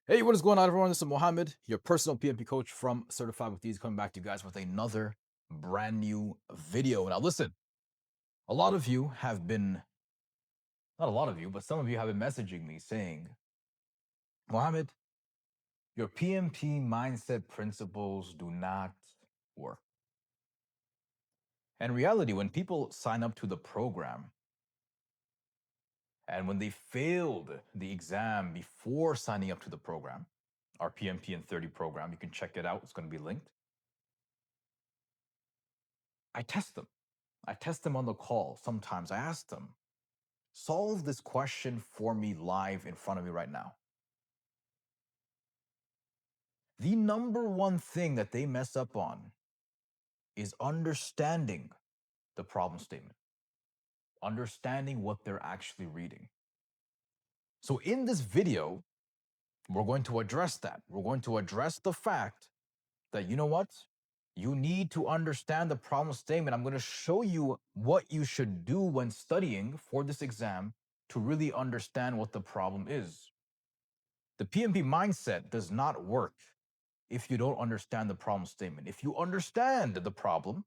Hey, what is going on, everyone? This is Mohammed, your personal PMP coach from Certified with Ease, coming back to you guys with another brand new video. Now, listen, a lot of you have been, not a lot of you, but some of you have been messaging me saying, Mohammed, your PMP mindset principles do not work. And in reality, when people sign up to the program and when they failed the exam before signing up to the program, our PMP in 30 program, you can check it out, it's going to be linked. I test them. I test them on the call. Sometimes I ask them, solve this question for me live in front of me right now. The number one thing that they mess up on is understanding the problem statement, understanding what they're actually reading. So in this video, we're going to address that. We're going to address the fact that, you know what? You need to understand the problem statement. I'm going to show you what you should do when studying for this exam to really understand what the problem is. The PMP mindset does not work if you don't understand the problem statement. If you understand the problem,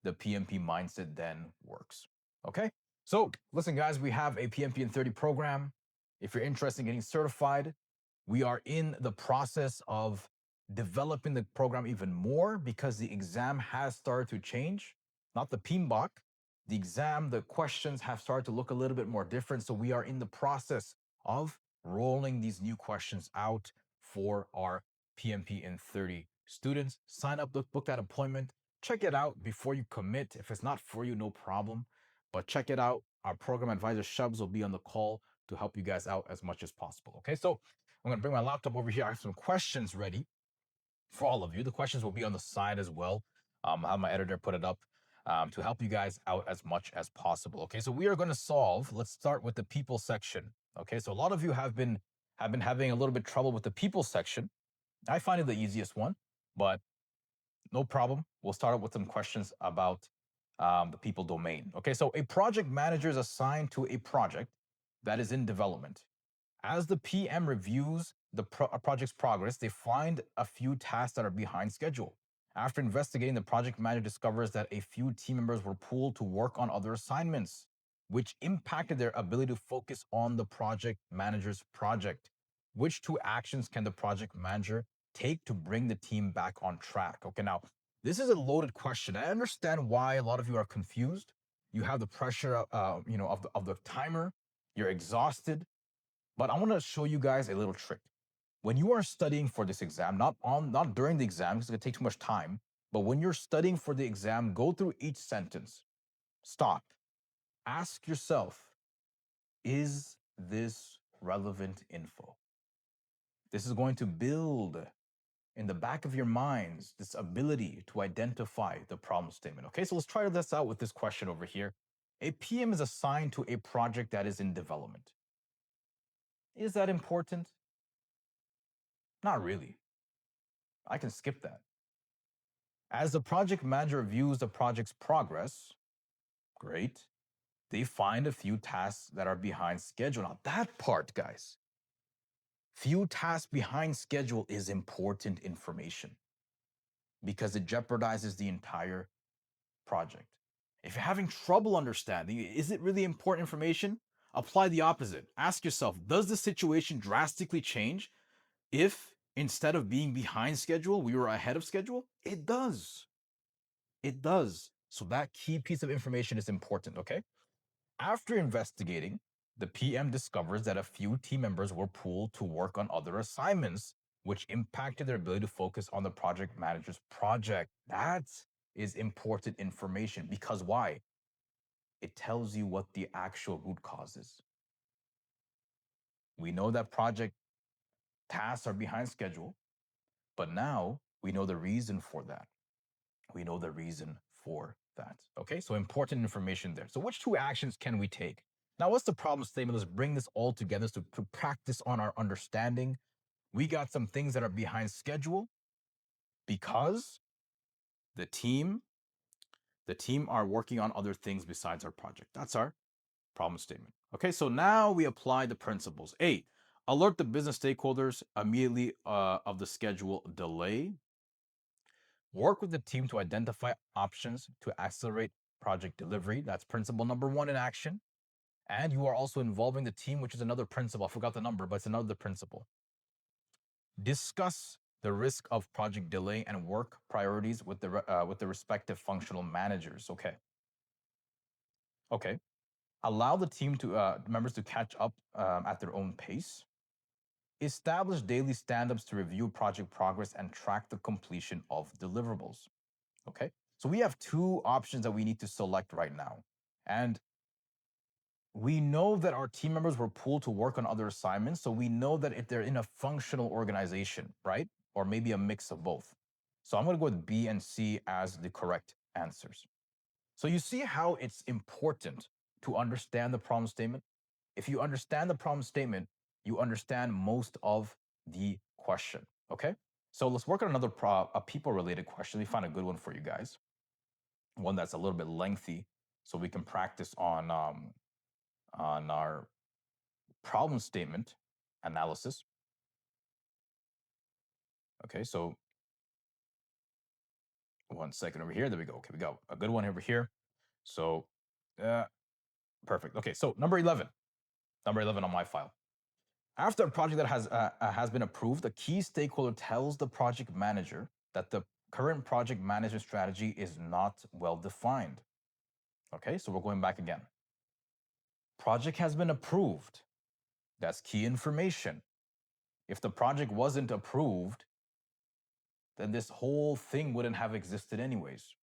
the PMP mindset then works. Okay? So, listen, guys, we have a PMP in 30 program. If you're interested in getting certified, we are in the process of developing the program even more because the exam has started to change. Not the PMBOK. The exam, the questions have started to look a little bit more different. So we are in the process of rolling these new questions out for our PMP in 30 students. Sign up, book that appointment. Check it out before you commit. If it's not for you, no problem. But check it out. Our program advisor Shubs will be on the call to help you guys out as much as possible. Okay, so I'm going to bring my laptop over here. I have some questions ready for all of you. The questions will be on the side as well. I'll have my editor put it up to help you guys out as much as possible. Okay, so we are going to solve. Let's start with the people section. Okay, so a lot of you have been having a little bit trouble with the people section. I find it the easiest one, but no problem. We'll start out with some questions about the people domain. Okay, so a project manager is assigned to a project that is in development. As the PM reviews the project's progress, they find a few tasks that are behind schedule. After investigating, the project manager discovers that a few team members were pulled to work on other assignments, which impacted their ability to focus on the project manager's project. Which two actions can the project manager take to bring the team back on track? Okay, now this is a loaded question. I understand why a lot of you are confused. You have the pressure, of the timer. You're exhausted. But I want to show you guys a little trick. When you are studying for this exam, not during the exam, because it's going to take too much time, but when you're studying for the exam, go through each sentence. Stop. Ask yourself, is this relevant info? This is going to build in the back of your minds this ability to identify the problem statement. Okay, so let's try this out with this question over here. A PM is assigned to a project that is in development. Is that important? Not really. I can skip that. As the project manager views the project's progress, great, they find a few tasks that are behind schedule. Now, that part, guys, few tasks behind schedule is important information because it jeopardizes the entire project. If you're having trouble understanding, is it really important information? Apply the opposite. Ask yourself, does the situation drastically change if instead of being behind schedule, we were ahead of schedule? It does. It does. So that key piece of information is important, okay? After investigating, the PM discovers that a few team members were pulled to work on other assignments, which impacted their ability to focus on the project manager's project. That is important information because why? It tells you what the actual root cause is. We know that project tasks are behind schedule, but now we know the reason for that. We know the reason for that. Okay, so important information there. So which two actions can we take? Now, what's the problem statement? Let's bring this all together to practice on our understanding. We got some things that are behind schedule because the team, the team are working on other things besides our project. That's our problem statement. Okay, so now we apply the principles. A, Alert the business stakeholders immediately of the schedule delay. Work with the team to identify options to accelerate project delivery. That's principle number 1 in action. And you are also involving the team, which is another principle. I forgot the number, but it's another principle. Discuss the risk of project delay and work priorities with the respective functional managers. Okay. Allow the team to members to catch up at their own pace. Establish daily stand-ups to review project progress and track the completion of deliverables. Okay. So we have 2 options that we need to select right now. And we know that our team members were pulled to work on other assignments. So we know that if they're in a functional organization, right? Or maybe a mix of both. So I'm going to go with B and C as the correct answers. So you see how it's important to understand the problem statement. If you understand the problem statement, you understand most of the question. Okay. So let's work on another a people related question. We find a good one for you guys. One that's a little bit lengthy so we can practice on our problem statement analysis. Okay, so 1 second over here. There we go. Okay, we got a good one over here. So, perfect. Okay, so number 11 on my file. After a project that has been approved, the key stakeholder tells the project manager that the current project management strategy is not well defined. Okay, so we're going back again. Project has been approved. That's key information. If the project wasn't approved, then this whole thing wouldn't have existed anyways.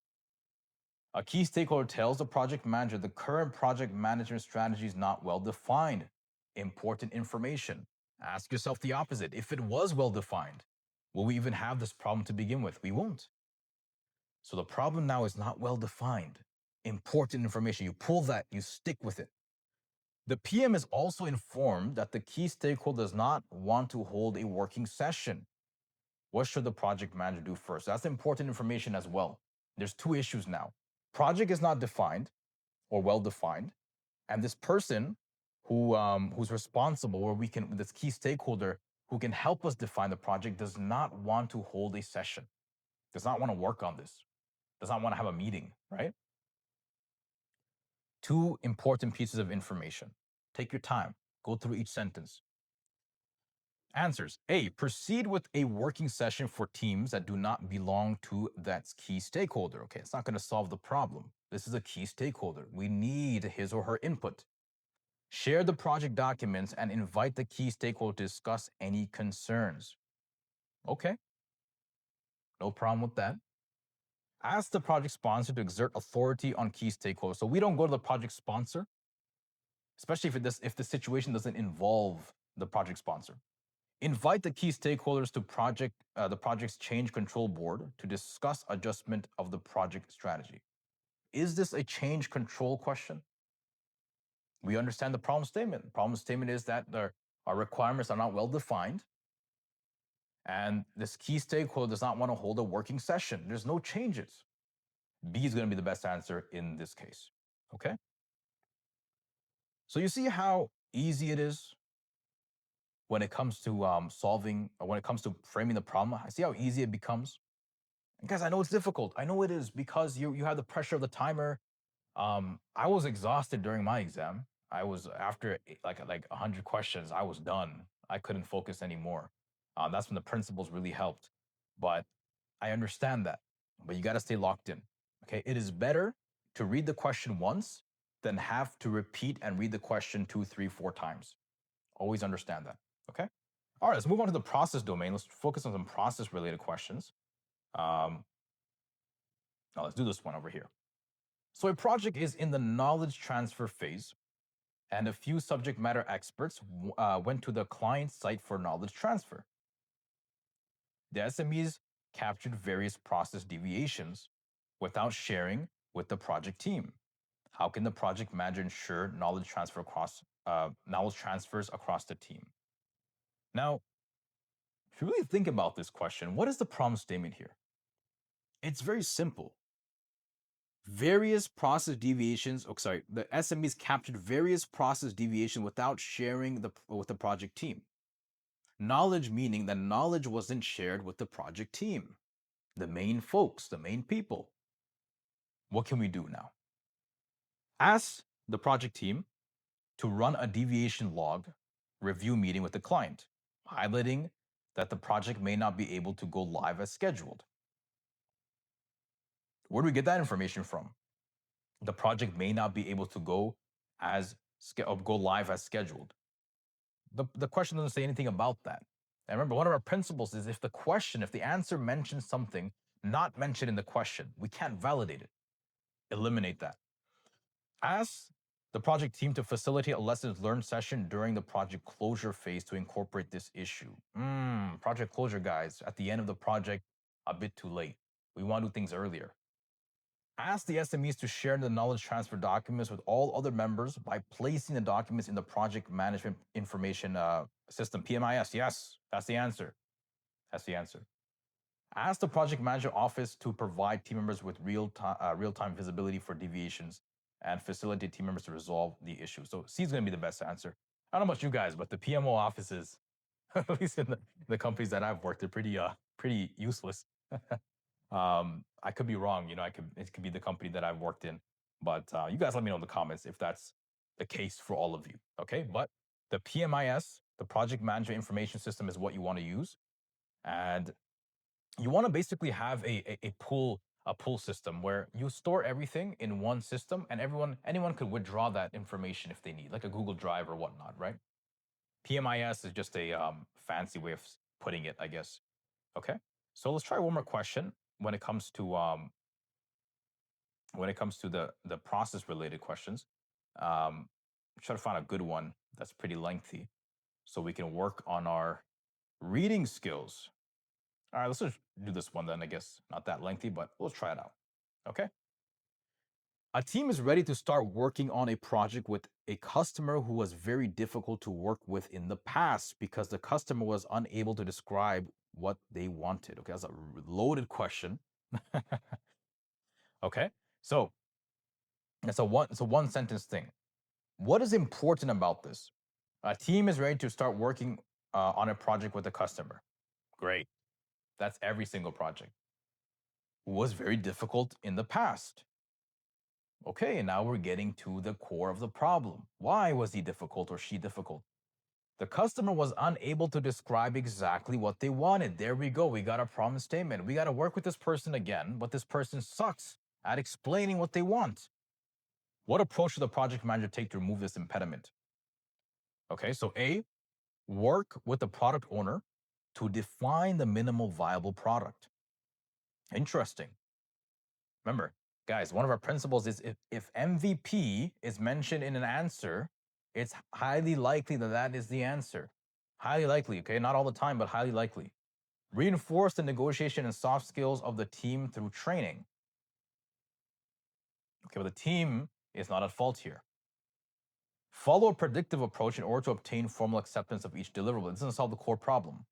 A key stakeholder tells the project manager the current project management strategy is not well defined. Important information. Ask yourself the opposite. If it was well defined, will we even have this problem to begin with? We won't. So the problem now is not well defined. Important information. You pull that, you stick with it. The PM is also informed that the key stakeholder does not want to hold a working session. What should the project manager do first? That's important information as well. There's 2 issues now. Project is not defined or well defined, and this person who's responsible, or this key stakeholder who can help us define the project, does not want to hold a session, does not want to work on this, does not want to have a meeting, right? 2 important pieces of information. Take your time, go through each sentence. Answers. A, proceed with a working session for teams that do not belong to that key stakeholder. Okay, it's not going to solve the problem. This is a key stakeholder. We need his or her input. Share the project documents and invite the key stakeholder to discuss any concerns. Okay, no problem with that. Ask the project sponsor to exert authority on key stakeholders. So we don't go to the project sponsor, especially if the situation doesn't involve the project sponsor. Invite the key stakeholders to the project's change control board to discuss adjustment of the project strategy. Is this a change control question? We understand the problem statement. The problem statement is that our requirements are not well defined, and this key stakeholder does not want to hold a working session. There's no changes. B is going to be the best answer in this case. Okay? So you see how easy it is when it comes to when it comes to framing the problem. I see how easy it becomes. And guys, I know it's difficult. I know it is because you have the pressure of the timer. I was exhausted during my exam. I was after like 100 questions, I was done. I couldn't focus anymore. That's when the principles really helped. But I understand that. But you got to stay locked in. Okay, it is better to read the question once than have to repeat and read the question 2, 3, 4 times. Always understand that. Okay. All right, let's move on to the process domain. Let's focus on some process related questions. Now let's do this one over here. So a project is in the knowledge transfer phase, and a few subject matter experts went to the client site for knowledge transfer. The SMEs captured various process deviations without sharing with the project team. How can the project manager ensure knowledge transfers across the team? Now, if you really think about this question, what is the problem statement here? It's very simple. Various process deviations, the SMEs captured various process deviations without sharing with the project team. Knowledge meaning that knowledge wasn't shared with the project team, the main folks, the main people. What can we do now? Ask the project team to run a deviation log review meeting with the client, highlighting that the project may not be able to go live as scheduled. Where do we get that information from? The project may not be able to go live as scheduled. The question doesn't say anything about that. And remember, one of our principles is if the answer mentions something not mentioned in the question, we can't validate it. Eliminate that. Ask the project team to facilitate a lessons learned session during the project closure phase to incorporate this issue. Project closure, guys, at the end of the project, a bit too late. We want to do things earlier. Ask the SMEs to share the knowledge transfer documents with all other members by placing the documents in the project management information system, PMIS. Yes, that's the answer. That's the answer. Ask the project manager office to provide team members with real-time visibility for deviations and facilitate team members to resolve the issue. So C is going to be the best answer. I don't know about you guys, but the PMO offices, at least in the companies that I've worked, they're pretty useless. I could be wrong. It could be the company that I've worked in, but you guys let me know in the comments if that's the case for all of you. Okay, but the PMIS, the project management information system, is what you want to use, and you want to basically have a pull system where you store everything in one system, and anyone could withdraw that information if they need, like a Google Drive or whatnot, right? PMIS is just a fancy way of putting it, I guess. Okay, so let's try one more question when it comes to the process related questions. Try to find a good one that's pretty lengthy so we can work on our reading skills. All right, let's just do this one then. I guess not that lengthy, but let's try it out. Okay. A team is ready to start working on a project with a customer who was very difficult to work with in the past because the customer was unable to describe what they wanted. Okay, that's a loaded question. Okay, so it's a one sentence thing. What is important about this? A team is ready to start working on a project with a customer. Great. That's every single project. Was very difficult in the past. Okay, and now we're getting to the core of the problem. Why was he difficult or she difficult? The customer was unable to describe exactly what they wanted. There we go. We got a problem statement. We got to work with this person again, but this person sucks at explaining what they want. What approach should the project manager take to remove this impediment? Okay, so A, work with the product owner to define the minimal viable product. Interesting. Remember, guys, one of our principles is if MVP is mentioned in an answer, it's highly likely that that is the answer. Highly likely, okay? Not all the time, but highly likely. Reinforce the negotiation and soft skills of the team through training. Okay, but the team is not at fault here. Follow a predictive approach in order to obtain formal acceptance of each deliverable. It doesn't solve the core problem.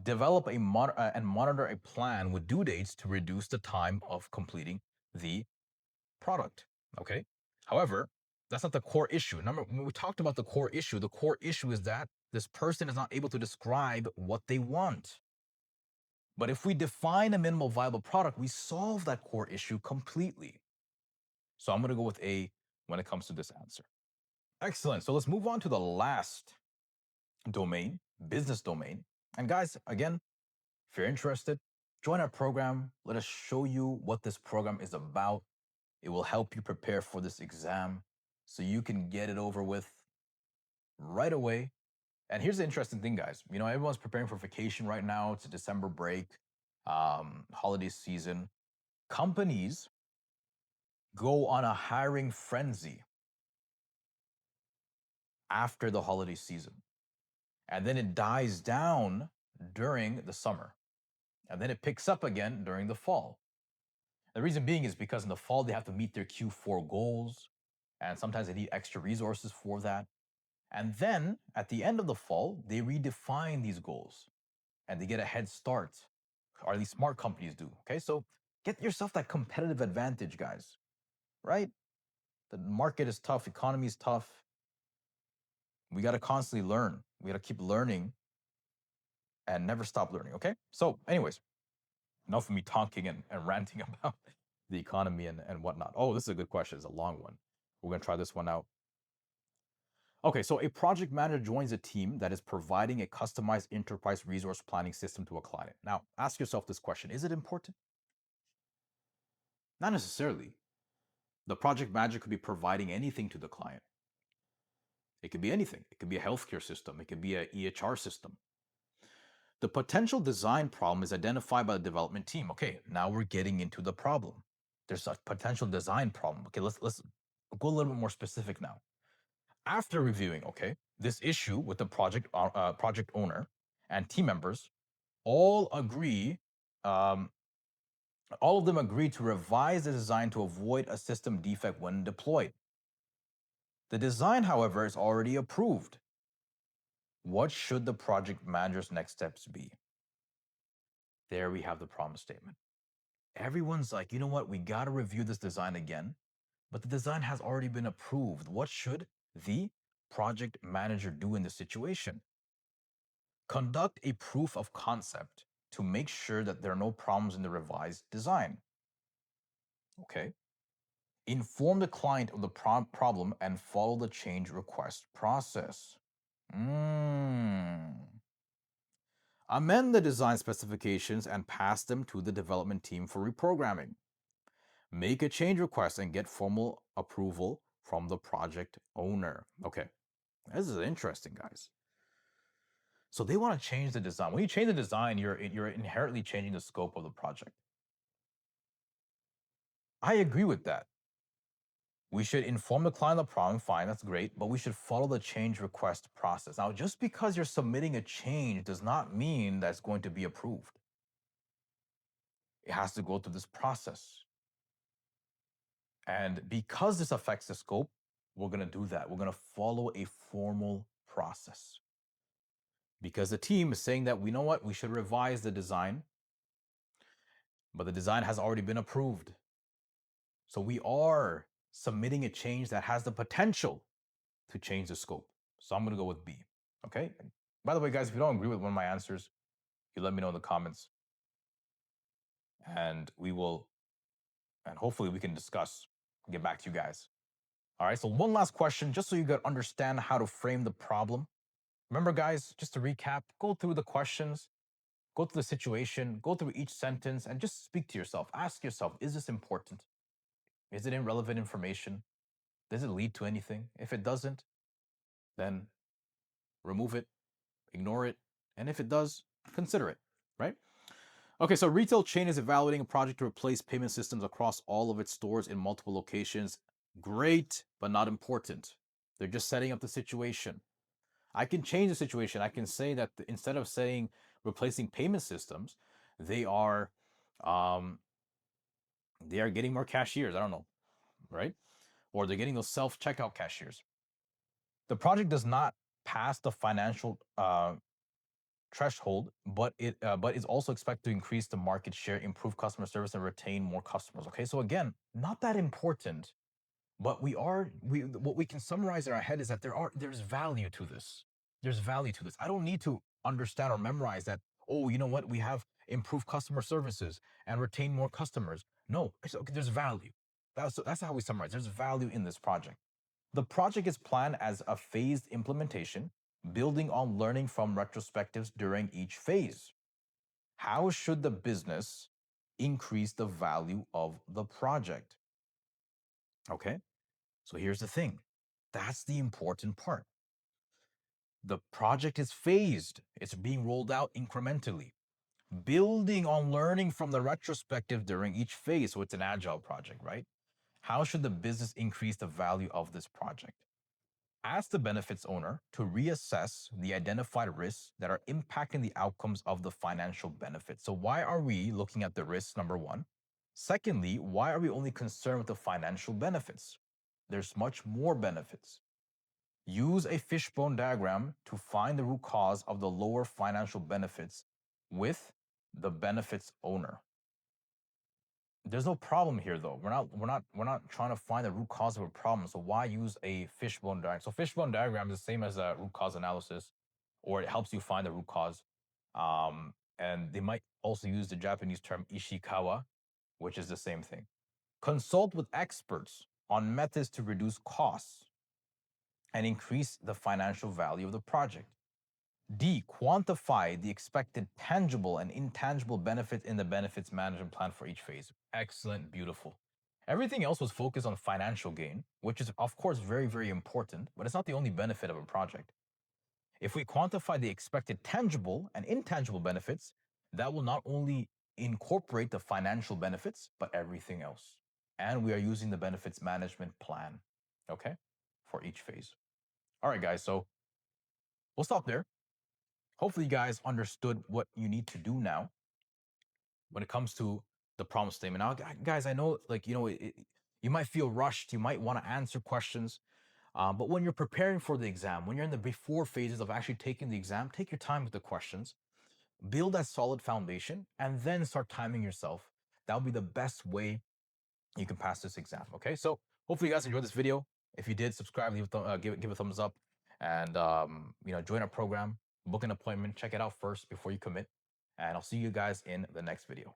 Develop and monitor a plan with due dates to reduce the time of completing the product. Okay. However, that's not the core issue. Remember, when we talked about the core issue is that this person is not able to describe what they want. But if we define a minimal viable product, we solve that core issue completely. So I'm going to go with A when it comes to this answer. Excellent. So let's move on to the last domain, business domain. And guys, again, if you're interested, join our program. Let us show you what this program is about. It will help you prepare for this exam so you can get it over with right away. And here's the interesting thing, guys. Everyone's preparing for vacation right now. It's a December break, holiday season. Companies go on a hiring frenzy after the holiday season. And then it dies down during the summer. And then it picks up again during the fall. The reason being is because in the fall, they have to meet their Q4 goals. And sometimes they need extra resources for that. And then at the end of the fall, they redefine these goals and they get a head start, or at least smart companies do. Okay, so get yourself that competitive advantage, guys, right? The market is tough, economy is tough. We got to constantly learn. We got to keep learning and never stop learning. Okay. So, anyways, enough of me talking and ranting about the economy and whatnot. Oh, this is a good question. It's a long one. We're going to try this one out. Okay, so a project manager joins a team that is providing a customized enterprise resource planning system to a client. Now, ask yourself this question. Is it important? Not necessarily. The project manager could be providing anything to the client. It could be anything. It could be a healthcare system. It could be an EHR system. The potential design problem is identified by the development team. Okay, now we're getting into the problem. There's a potential design problem. Okay, let's go a little bit more specific now. After reviewing, okay, this issue with the project owner and team members, all agree. Um, all of them agree to revise the design to avoid a system defect when deployed. The design, however, is already approved. What should the project manager's next steps be? There we have the problem statement. Everyone's like, you know what? We got to review this design again, but the design has already been approved. What should the project manager do in this situation? Conduct a proof of concept to make sure that there are no problems in the revised design. Okay. Inform the client of the problem and follow the change request process. Amend the design specifications and pass them to the development team for reprogramming. Make a change request and get formal approval from the project owner. Okay, this is interesting, guys. So they want to change the design. When you change the design, you're inherently changing the scope of the project. I agree with that. We should inform the client of the problem, fine, that's great, but we should follow the change request process. Now, just because you're submitting a change does not mean that's going to be approved. It has to go through this process. And because this affects the scope, we're going to do that. We're going to follow a formal process. Because the team is saying that, we know what, we should revise the design, but the design has already been approved. So we are submitting a change that has the potential to change the scope. So I'm going to go with B. Okay. By the way, guys, if you don't agree with one of my answers, you let me know in the comments, and hopefully we can discuss, get back to you guys. All right. So one last question, just so you can understand how to frame the problem. Remember, guys, just to recap, go through the questions, go through the situation, go through each sentence, and just speak to yourself. Ask yourself, is this important? Is it irrelevant information? Does it lead to anything? If it doesn't, then remove it, ignore it. And if it does, consider it, right? Okay, so retail chain is evaluating a project to replace payment systems across all of its stores in multiple locations. Great, but not important. They're just setting up the situation. I can change the situation. I can say that instead of saying replacing payment systems, they are getting more cashiers. I don't know, right? Or they're getting those self-checkout cashiers. The project does not pass the financial threshold, but is also expected to increase the market share, improve customer service, and retain more customers. Okay, so again, not that important, but what we can summarize in our head is that there's value to this. There's value to this. I don't need to understand or memorize that. Oh, you know what? We have improved customer services and retain more customers. No, okay, there's value. That's how we summarize. There's value in this project. The project is planned as a phased implementation, building on learning from retrospectives during each phase. How should the business increase the value of the project? Okay, so here's the thing. That's the important part. The project is phased. It's being rolled out incrementally, building on learning from the retrospective during each phase. So it's an agile project, right? How should the business increase the value of this project? Ask the benefits owner to reassess the identified risks that are impacting the outcomes of the financial benefits. So, why are we looking at the risks, number one? Secondly, why are we only concerned with the financial benefits? There's much more benefits. Use a fishbone diagram to find the root cause of the lower financial benefits with the benefits owner. There's no problem here, though. We're not trying to find the root cause of a problem. So why use a fishbone diagram? So fishbone diagram is the same as a root cause analysis, or it helps you find the root cause. And they might also use the Japanese term ishikawa, which is the same thing. Consult with experts on methods to reduce costs and increase the financial value of the project. D, quantify the expected tangible and intangible benefit in the benefits management plan for each phase. Excellent, beautiful. Everything else was focused on financial gain, which is, of course, very, very important, but it's not the only benefit of a project. If we quantify the expected tangible and intangible benefits, that will not only incorporate the financial benefits, but everything else. And we are using the benefits management plan, okay, for each phase. All right, guys, so we'll stop there. Hopefully, you guys understood what you need to do now when it comes to the problem statement. Now, guys, I know, like, you might feel rushed. You might want to answer questions. But when you're preparing for the exam, when you're in the before phases of actually taking the exam, take your time with the questions, build that solid foundation, and then start timing yourself. That'll be the best way you can pass this exam. Okay, so hopefully you guys enjoyed this video. If you did, subscribe, give a thumbs up, and join our program, book an appointment, check it out first before you commit. And I'll see you guys in the next video.